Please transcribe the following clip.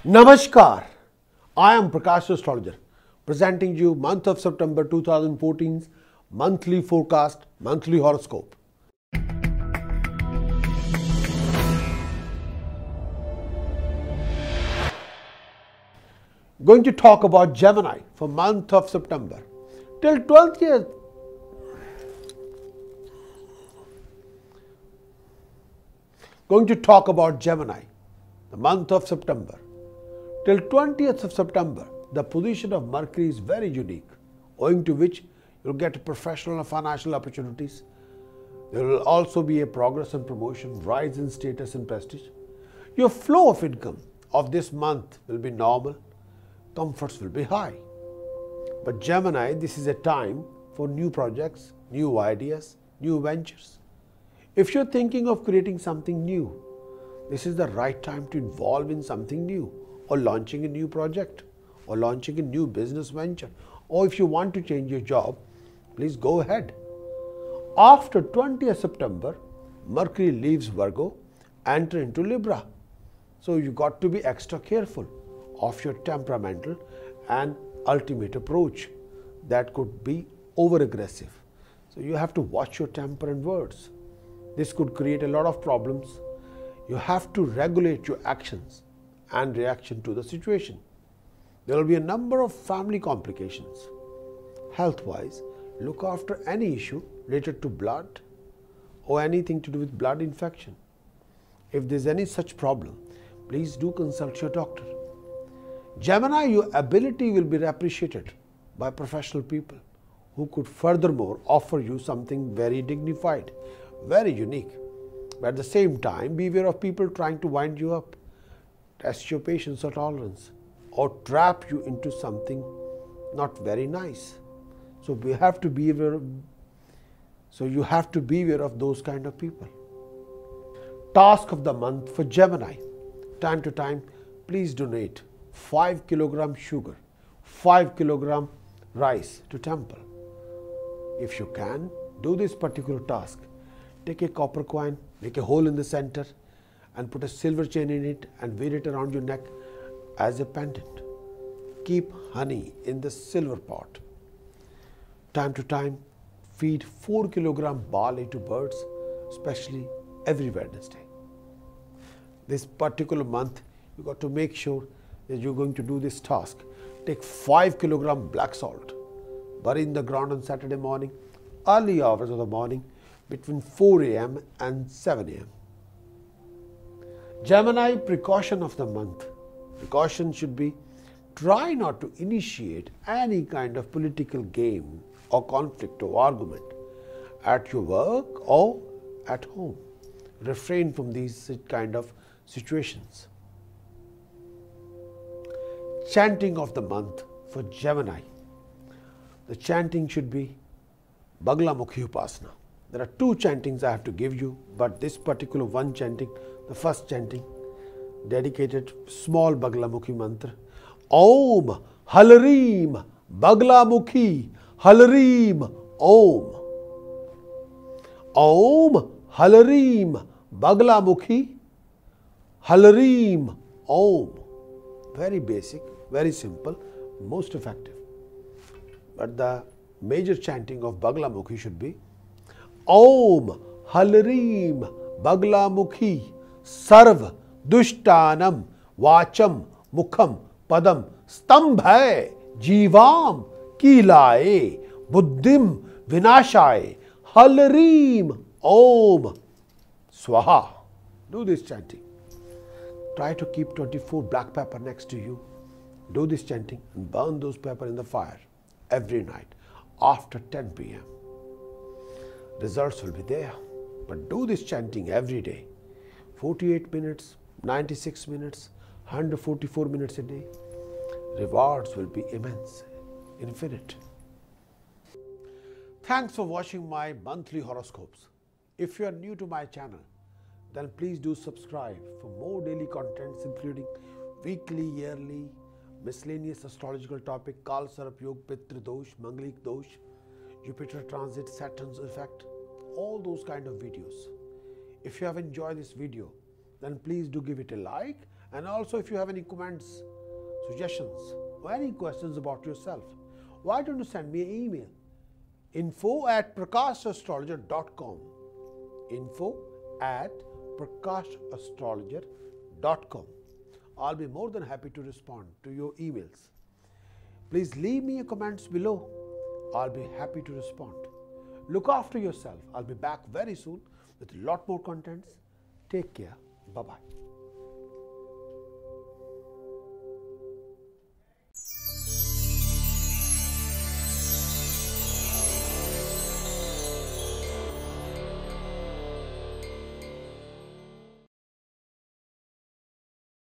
Namaskar, I am Prakash Astrologer presenting you month of September 2014's monthly forecast, monthly horoscope. Going to talk about Gemini for month of September till 20th. Going to talk about Gemini, the month of September. Till 20th of September, the position of Mercury is very unique, owing to which you'll get professional and financial opportunities. There will also be a progress and promotion, rise in status and prestige. Your flow of income of this month will be normal, comforts will be high. But Gemini, this is a time for new projects, new ideas, new ventures. If you're thinking of creating something new, this is the right time to involve in something new, or launching a new project, or launching a new business venture, or if you want to change your job, please go ahead. After 20th September, Mercury leaves Virgo, enter into Libra. So you got to be extra careful of your temperamental and ultimate approach that could be over aggressive. So you have to watch your temper and words. This could create a lot of problems. You have to regulate your actions and reaction to the situation. There will be a number of family complications. Health-wise, look after any issue related to blood or anything to do with blood infection. If there is any such problem, please do consult your doctor. Gemini, your ability will be appreciated by professional people who could furthermore offer you something very dignified, very unique. But at the same time, beware of people trying to wind you up, test your patience or tolerance, or trap you into something not very nice. So you have to be aware of those kind of people. Task of the month for Gemini. Time to time, please donate 5 kg sugar, 5 kg rice to temple. If you can, do this particular task. Take a copper coin, make a hole in the center, and put a silver chain in it and wear it around your neck as a pendant. Keep honey in the silver pot. Time to time, feed 4 kg barley to birds, especially every Wednesday. This particular month, you got to make sure that you're going to do this task. Take 5 kg black salt, bury in the ground on Saturday morning, early hours of the morning, between 4 a.m. and 7 a.m. Gemini, precaution of the month. Precaution should be, try not to initiate any kind of political game or conflict or argument at your work or at home. Refrain from these kind of situations. Chanting of the month for Gemini. The chanting should be Baglamukhi Upasana. There are two chantings I have to give you, but this particular one chanting, the first chanting, dedicated small Baglamukhi mantra. Om Halareem Baglamukhi Halareem Om. Om Halareem Baglamukhi Halareem Om. Very basic, very simple, most effective. But the major chanting of Baglamukhi should be Om Halareem Baglamukhi Sarv Dushtanam Vacham Mukham Padam Stambhay Jivam Kilaye Buddhim Vinashaye Halareem Om Swaha. Do this chanting. Try to keep 24 black pepper next to you. Do this chanting and burn those pepper in the fire every night after 10 p.m. Results will be there. But do this chanting every day. 48 minutes, 96 minutes, 144 minutes a day. Rewards will be immense, infinite. Thanks for watching my monthly horoscopes. If you are new to my channel, then please do subscribe for more daily contents including weekly, yearly, miscellaneous astrological topic, Kal Sarp Yog, Pitra Dosh, Mangalik Dosh, Jupiter transit, Saturn's effect, all those kind of videos. If you have enjoyed this video, then please do give it a like And also, if you have any comments, suggestions, or any questions about yourself, why don't you send me an email? info@prakashastrologer.com. info@prakashastrologer.com. I'll be more than happy to respond to your emails. Please leave me your comments below. I'll be happy to respond. Look after yourself. I'll be back very soon with a lot more contents. Take care. Bye-bye.